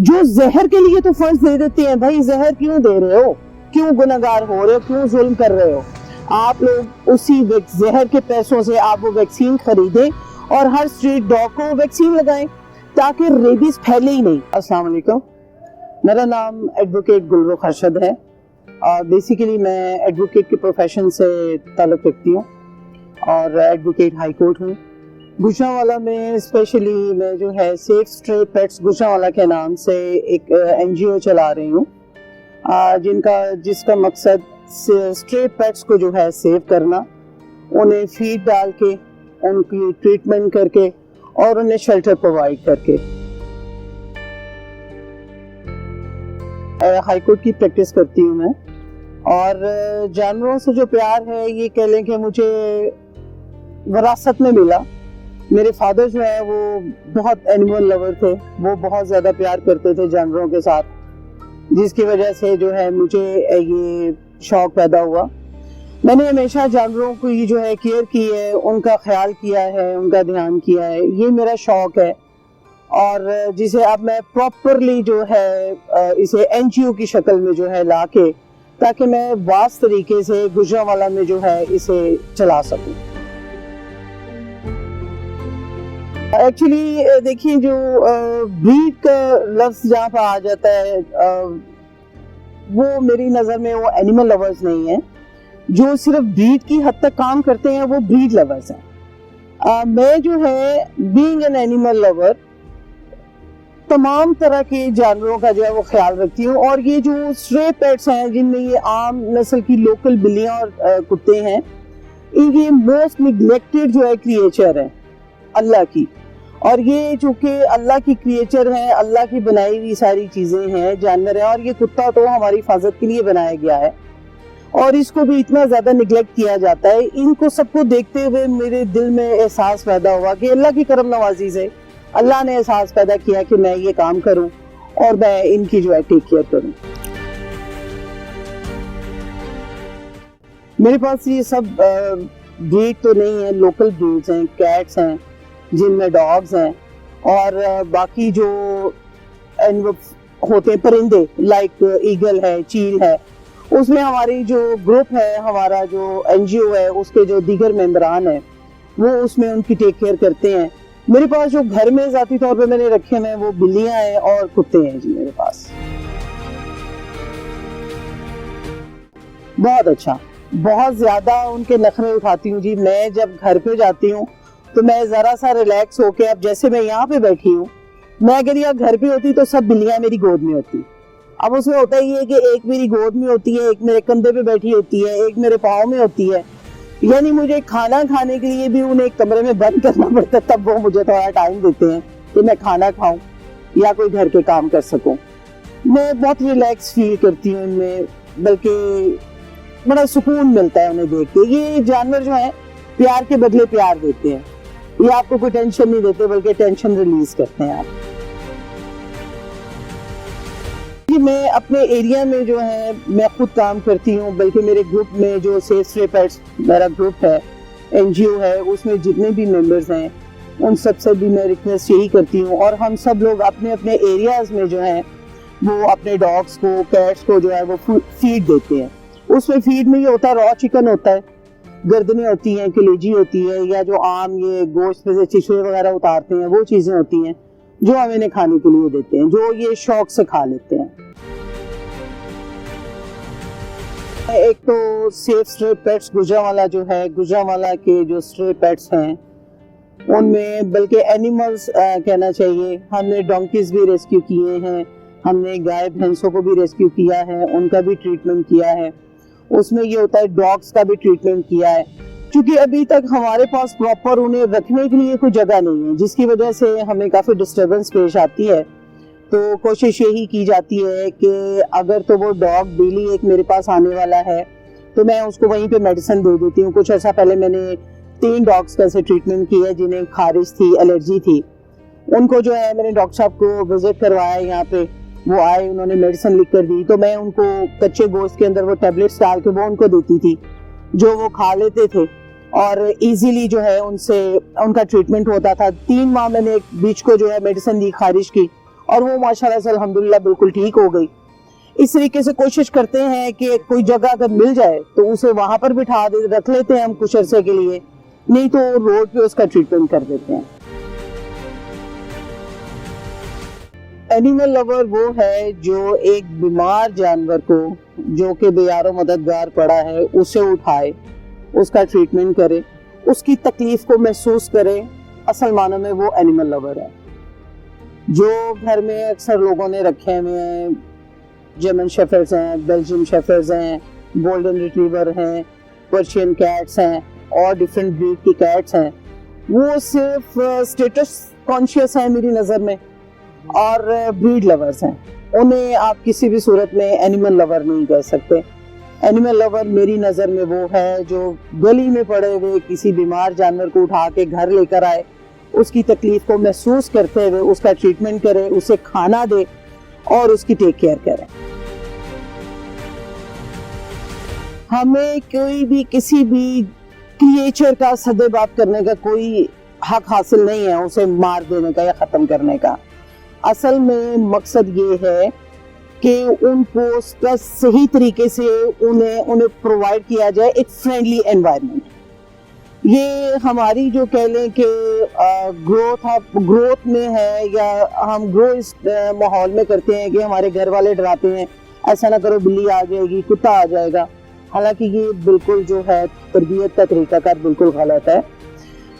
जो जहर के लिए तो फंड्स दे देते हैं, भाई जहर क्यों दे रहे हो, क्यों गुनहगार हो रहे हो, क्यों जुल्म कर रहे हो। आप लोग उसी जहर के पैसों से आप वो वैक्सीन खरीदें और हर स्ट्रीट डॉग को वैक्सीन लगाएं ताकि रेबीज फैले ही नहीं। अस्सलाम वालेकुम, मेरा नाम एडवोकेट गुलरुख खर्शद है और बेसिकली मैं एडवोकेट के प्रोफेशन से ताल्लुक़ रखती हूँ और एडवोकेट हाई कोर्ट हूँ। गुजरांवाला में स्पेशली मैं जो है सेफ स्ट्रे पेट्स गुजरांवाला के नाम से एक NGO चला रही हूँ जिसका मकसद स्ट्रे पेट्स को जो है सेव करना, उन्हें फीड डाल के, उनकी ट्रीटमेंट करके और उन्हें शेल्टर प्रोवाइड करके। हाई कोर्ट की प्रैक्टिस करती हूँ मैं और जानवरों से जो प्यार है ये कह लें कि मुझे विरासत में मिला। मेरे फादर जो है वो बहुत एनिमल लवर थे, वो बहुत ज़्यादा प्यार करते थे जानवरों के साथ, जिसकी वजह से जो है मुझे ये शौक पैदा हुआ। मैंने हमेशा जानवरों की जो है केयर की है, उनका ख्याल किया है, उनका ध्यान किया है, ये मेरा शौक है और जिसे अब मैं प्रॉपरली जो है इसे NGO की शक्ल में जो है ला के, ताकि मैं वास्ट तरीके से गुजरांवाला में जो है इसे चला सकूं। एक्चुअली देखिए, जो ब्रीड का लफ्ज़ जहाँ पर आ जाता है वो मेरी नज़र में वो एनिमल लवर्स नहीं है। जो सिर्फ ब्रीड की हद तक काम करते हैं वो ब्रीड लवर्स हैं। मैं जो है बीइंग एन एनिमल लवर तमाम तरह के जानवरों का जो है वो ख्याल रखती हूँ और ये जो स्ट्रे पेट्स हैं जिनमें ये आम नस्ल की लोकल बिल्लियाँ और कुत्ते हैं, ये मोस्ट निग्लेक्टेड जो है क्रिएचर है अल्लाह की। और ये चूंकि अल्लाह की क्रिएचर है, अल्लाह की बनाई हुई सारी चीज़ें हैं, जानवर है, और ये कुत्ता तो हमारी हिफाजत के लिए बनाया गया है और इसको भी इतना ज़्यादा निगलेक्ट किया जाता है। इनको सबको देखते हुए मेरे दिल में एहसास पैदा हुआ कि अल्लाह की करम नवाजी से अल्लाह ने एहसास पैदा किया कि मैं ये काम करूं और मैं इनकी जो है टेक केयर करूं। मेरे पास ये सब ब्रीड तो नहीं है, लोकल ब्रीड्स हैं, कैट्स हैं, जिनमें डॉग्स हैं और बाकी जो होते हैं परिंदे लाइक ईगल है, चील है, उसमें हमारी जो ग्रुप है, हमारा जो NGO है, उसके जो दीगर मेंबरान हैं वो उसमें उनकी टेक केयर करते हैं। मेरे पास जो घर में ज़ाती तौर पे मैंने रखे हैं वो बिल्लियां हैं और कुत्ते हैं जी मेरे पास। बहुत अच्छा, बहुत ज़्यादा उनके नखरे उठाती हूँ जी। मैं जब घर पे जाती हूँ तो मैं ज़रा सा रिलैक्स होके, अब जैसे मैं यहाँ पे बैठी हूँ, मैं अगर यहाँ घर पे होती तो सब बिल्लियाँ मेरी गोद में होती। अब उसमें होता ही है कि एक मेरी गोद में होती है, एक मेरे कंधे पे बैठी होती है, एक मेरे पाँव में होती है, यानी मुझे खाना खाने के लिए भी उन्हें एक कमरे में बंद करना पड़ता है, तब वो मुझे थोड़ा टाइम देते हैं कि मैं खाना खाऊं या कोई घर के काम कर सकूं। मैं बहुत रिलैक्स फील करती हूँ उनमें, बल्कि बड़ा सुकून मिलता है उन्हें देख के। ये जानवर जो है प्यार के बदले प्यार देते हैं, ये आपको कोई टेंशन नहीं देते बल्कि टेंशन रिलीज करते हैं आप। मैं अपने एरिया में जो है मैं खुद काम करती हूँ, बल्कि मेरे ग्रुप में जो सेफ स्ट्रे पेट्स मेरा ग्रुप है, NGO है, उसमें जितने भी मेंबर्स हैं उन सब से भी मैं रिक्वेस्ट यही करती हूँ और हम सब लोग अपने अपने एरियाज में जो है वो अपने डॉग्स को, कैट्स को जो है वो फीड देते हैं। उसमें फीड में ये होता है, रॉ चिकन होता है, गर्दनें होती हैं, कलेजी होती है, या जो आम ये गोश्त में से चिचड़े वगैरह उतारते हैं वो चीज़ें होती हैं जो हम इन्हें खाने के लिए देते हैं, जो ये शौक से खा लेते हैं। एक तो सेफ स्ट्रे पेट्स गुजरांवाला जो है, गुजरांवाला के जो स्ट्रे पेट्स हैं उनमें बल्कि एनिमल्स कहना चाहिए, हमने डोंकीज भी रेस्क्यू किए हैं, हमने गाय भैंसों को भी रेस्क्यू किया है, उनका भी ट्रीटमेंट किया है। उसमें ये होता है डॉग्स का भी ट्रीटमेंट किया है, क्योंकि अभी तक हमारे पास प्रॉपर उन्हें रखने के लिए कोई जगह नहीं है, जिसकी वजह से हमें काफ़ी डिस्टर्बेंस पेश आती है। तो कोशिश यही की जाती है कि अगर तो वो डॉग डेली एक मेरे पास आने वाला है तो मैं उसको वहीं पे मेडिसिन दे देती हूँ। कुछ ऐसा पहले मैंने 3 डॉग्स का ऐसे ट्रीटमेंट किया है जिन्हें खारिश थी, एलर्जी थी, उनको जो है मैंने डॉक्टर साहब को विजिट करवाया यहाँ पे, वो आए, उन्होंने मेडिसिन लिख कर दी, तो मैं उनको कच्चे गोश्त के अंदर वो टेबलेट्स डाल के वो उनको देती थी, जो वो खा लेते थे और इजीली जो है उनसे उनका ट्रीटमेंट होता था। 3 माह मैंने एक बीच को जो है मेडिसिन दी खारिश की, और वो माशाल्लाह से अल्हम्दुलिल्लाह बिल्कुल ठीक हो गई। इस तरीके से कोशिश करते हैं कि कोई जगह अगर मिल जाए तो उसे वहां पर बिठा दे, रख लेते हैं हम कुछ अरसे के लिए, नहीं तो रोड पे उसका ट्रीटमेंट कर देते हैं। एनिमल लवर वो है जो एक बीमार जानवर को, जो कि बेयारो मददगार पड़ा है, उसे उठाए, उसका ट्रीटमेंट करे, उसकी तकलीफ को महसूस करे। असल मानों में वो एनिमल लवर है। जो घर में अक्सर लोगों ने रखे हुए हैं, जर्मन शेफर्ड्स हैं, बेल्जियम शेफर्ड्स हैं, गोल्डन रिट्रीवर हैं, पर्शियन कैट्स हैं और डिफरेंट ब्रीड की कैट्स हैं, वो सिर्फ स्टेटस कॉन्शियस हैं मेरी नज़र में और ब्रीड लवर्स हैं। उन्हें आप किसी भी सूरत में एनिमल लवर नहीं कह सकते। एनिमल लवर मेरी नज़र में वो है जो गली में पड़े हुए किसी बीमार जानवर को उठा के घर लेकर आए, उसकी तकलीफ को महसूस करते हुए उसका ट्रीटमेंट करे, उसे खाना दे और उसकी टेक केयर करे। हमें कोई भी किसी भी क्रिएचर का सदेबाप करने का कोई हक हासिल नहीं है, उसे मार देने का या खत्म करने का। असल में मकसद ये है कि उनको सही तरीके से उन्हें प्रोवाइड किया जाए एक फ्रेंडली एनवायरनमेंट। ये हमारी जो कह लें कि ग्रोथ में है, या हम ग्रो इस माहौल में करते हैं कि हमारे घर वाले डराते हैं, ऐसा ना करो बिल्ली आ जाएगी, कुत्ता आ जाएगा। हालांकि ये बिल्कुल जो है तरबियत का तरीकाकार बिल्कुल गलत है।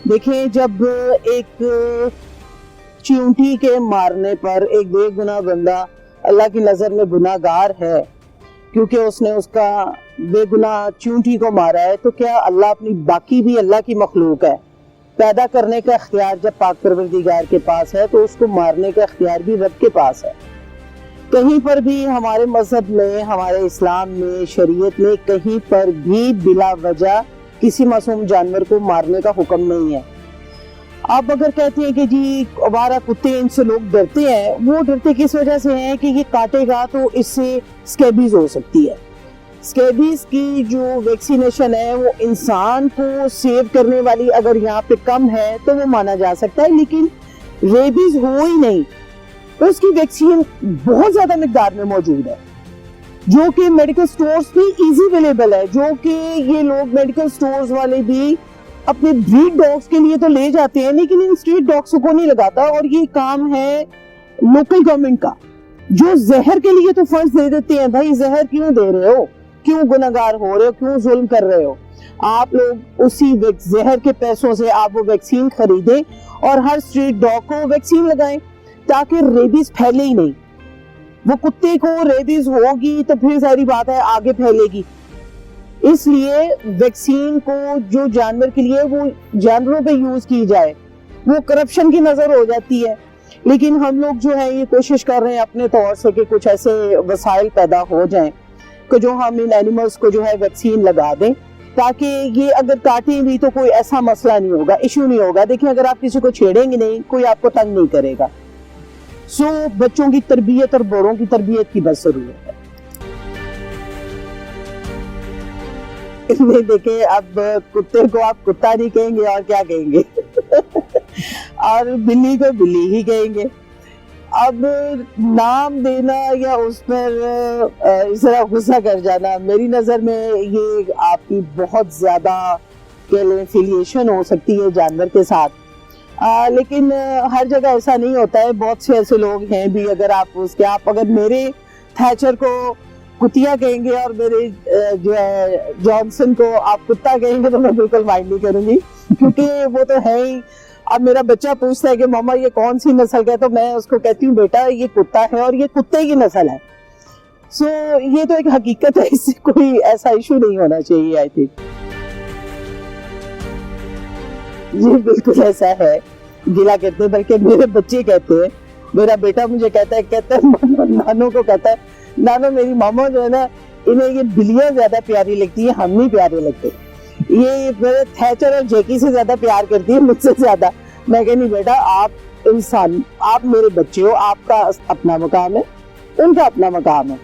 देखिए, जब एक चींटी के मारने पर एक बेगुनाह बंदा अल्लाह की नज़र में गुनाहगार है क्योंकि उसने उसका बेगुनाह चींटी को मारा है, तो क्या अल्लाह अपनी, बाकी भी अल्लाह की मखलूक है, पैदा करने का इख्तियार जब पाक परवरदिगार के पास है तो उसको मारने का इख्तियार भी रब के पास है। कहीं पर भी हमारे मजहब में, हमारे इस्लाम में, शरीयत में कहीं पर भी बिला वजह किसी मासूम जानवर को मारने का हुक्म नहीं है। आप अगर कहते हैं कि जी हमारा कुत्ते, इनसे लोग डरते हैं, वो डरते किस वजह से हैं कि ये काटेगा तो इससे स्कैबीज हो सकती है। स्कैबीज की जो वैक्सीनेशन है वो इंसान को सेव करने वाली अगर यहाँ पे कम है तो वो माना जा सकता है, लेकिन रेबीज हो ही नहीं तो उसकी वैक्सीन बहुत ज्यादा मिकदार में मौजूद है, जो कि मेडिकल स्टोर्स पे इजी अवेलेबल है, जो कि ये लोग मेडिकल स्टोर्स वाले भी अपने ब्रीड डॉग्स के लिए तो ले जाते हैं, लेकिन इन स्ट्रीट डॉग्स को नहीं लगाता। और ये काम है लोकल गवर्नमेंट का, जो जहर के लिए तो फंड्स दे देते हैं। भाई जहर क्यों दे रहे हो, क्यों गुनहगार हो रहे हो, क्यों जुल्म कर रहे हो? आप लोग उसी जहर के पैसों से आप वो वैक्सीन खरीदें और हर स्ट्रीट डॉग को वैक्सीन लगाएं ताकि रेबीज फैले ही नहीं। वो कुत्ते को रेबीज होगी तो फिर सारी बात है आगे फैलेगी। इसलिए वैक्सीन को जो जानवर के लिए वो जानवरों पे यूज की जाए, वो करप्शन की नजर हो जाती है। लेकिन हम लोग जो है ये कोशिश कर रहे हैं अपने तौर से कि कुछ ऐसे वसाइल पैदा हो जाएं कि जो हम इन एनिमल्स को जो है वैक्सीन लगा दें, ताकि ये अगर काटें भी तो कोई ऐसा मसला नहीं होगा, इशू नहीं होगा। देखिए, अगर आप किसी को छेड़ेंगे नहीं, कोई आपको तंग नहीं करेगा। सो बच्चों की तरबियत और बड़ों की तरबियत की बस जरूरत है। देखे, अब कुत्ते को आप कुत्ता नहीं कहेंगे और क्या कहेंगे और बिल्ली को बिल्ली ही कहेंगे। अब नाम देना या उस पर इस तरह गुस्सा कर जाना, मेरी नजर में ये आपकी बहुत ज्यादा कह लें एफिलिएशन हो सकती है जानवर के साथ। लेकिन हर जगह ऐसा नहीं होता है। बहुत से ऐसे लोग हैं भी, अगर आप अगर मेरे थैचर को कुतिया कहेंगे और मेरे जो है जॉनसन को आप कुत्ता कहेंगे तो मैं बिल्कुल माइंड नहीं करूंगी, क्योंकि वो तो है ही। अब मेरा बच्चा पूछता है कि मामा ये कौन सी नस्ल का है, तो मैं उसको कहती हूँ बेटा ये कुत्ता है और ये कुत्ते की नस्ल है। सो ये तो एक हकीकत है, इससे कोई ऐसा इशू नहीं होना चाहिए। आई थिंक ये बिल्कुल ऐसा है, गिला कहते हैं, बल्कि मेरे बच्चे कहते हैं। मेरा बेटा मुझे कहता है नानू को कहता है, नानू मेरी मामा जो है ना, इन्हें ये बिल्लियां ज्यादा प्यारी लगती है, हम नहीं प्यारे लगते। ये मेरे थैचर और जैकी से ज्यादा प्यार करती है, मुझसे ज्यादा। मैं कहनी बेटा आप इंसान, आप मेरे बच्चे हो, आपका अपना मकाम है, उनका अपना मकाम है।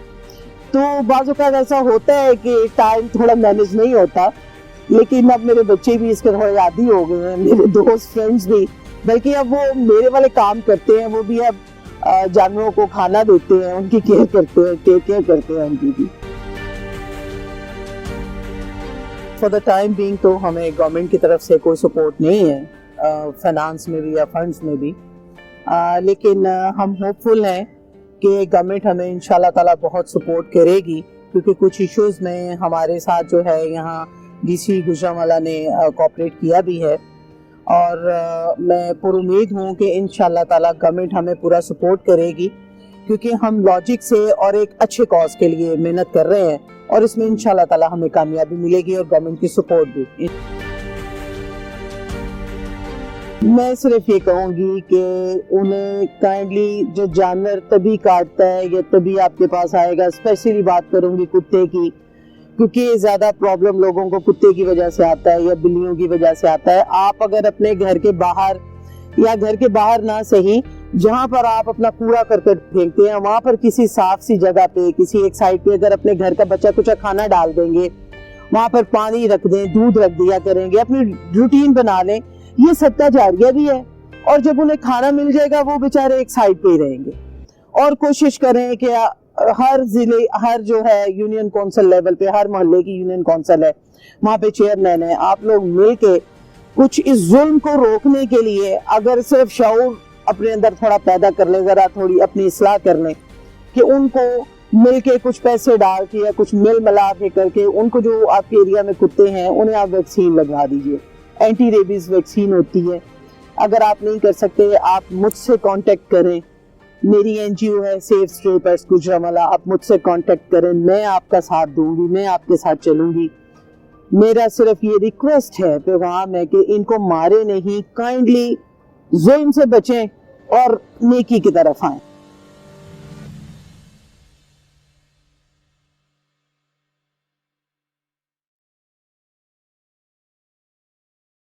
तो बाज़ औक़ात ऐसा होता है कि टाइम थोड़ा मैनेज नहीं होता, लेकिन अब मेरे बच्चे भी इसके थोड़े आदी हो गए हैं, मेरे दोस्त फ्रेंड्स भी, बल्कि अब वो मेरे वाले काम करते हैं। वो भी अब जानवरों को खाना देते हैं, उनकी केयर करते हैं, टेक केयर करते हैं उनकी भी। फॉर द टाइम बीइंग तो हमें गवर्नमेंट की तरफ से कोई सपोर्ट नहीं है, फाइनेंस में भी या फंड्स में भी, लेकिन हम होपफुल हैं कि गवर्नमेंट हमें इंशाल्लाह ताला बहुत सपोर्ट करेगी, क्योंकि कुछ इश्यूज़ में हमारे साथ जो है यहाँ डीसी गुजरांवाला ने कोऑपरेट किया भी है, और मैं पुरुमीद हूँ कि इंशाल्लाह ताला गवर्नमेंट हमें पूरा सपोर्ट करेगी, क्योंकि हम लॉजिक से और एक अच्छे कॉज के लिए मेहनत कर रहे हैं, और इसमें इंशाल्लाह ताला हमें कामयाबी मिलेगी और गवर्नमेंट की सपोर्ट भी। मैं सिर्फ ये कहूँगी कि उन्हें काइंडली, जो जानवर तभी काटता है या तभी आपके पास आएगा, स्पेशली बात करूँगी कुत्ते की, क्योंकि ज़्यादा प्रॉब्लम लोगों को कुत्ते की वजह से आता है या बिल्लियों की वजह से आता है। आप अगर अपने घर के बाहर या घर के बाहर ना सही, जहाँ पर आप अपना कूड़ा करकट फेंकते हैं, वहाँ पर किसी साफ सी जगह पे, किसी एक साइड पे अगर अपने घर का बचा कुचा खाना डाल देंगे, वहाँ पर पानी रख दें, दूध रख दिया करेंगे, अपनी रूटीन बना लें, ये सदका जारिया भी है, और जब उन्हें खाना मिल जाएगा वो बेचारे एक साइड पे ही रहेंगे। और कोशिश करें कि हर जिले, हर जो है यूनियन काउंसिल लेवल पे, हर मोहल्ले की यूनियन काउंसिल है, वहाँ पे चेयरमैन है, आप लोग मिलके कुछ इस जुल्म को रोकने के लिए अगर सिर्फ शऊर अपने अंदर थोड़ा पैदा कर लें, जरा थोड़ी अपनी इस्लाह कर लें, कि उनको मिलके कुछ पैसे डाल के या कुछ मिल मिला के करके उनको, जो आपके एरिया में कुत्ते हैं उन्हें आप वैक्सीन लगवा दीजिए। एंटी रेबीज वैक्सीन होती है। अगर आप नहीं कर सकते, आप मुझसे कांटेक्ट करें, मेरी एनजीओ है सेफ स्ट्रे पेट्स गुजरांवाला, आप मुझसे कांटेक्ट करें, मैं आपका साथ दूंगी, मैं आपके साथ चलूंगी। मेरा सिर्फ ये रिक्वेस्ट है, पैगाम है कि इनको मारे नहीं, काइंडली जुल्म से बचें और नेकी की तरफ आएं।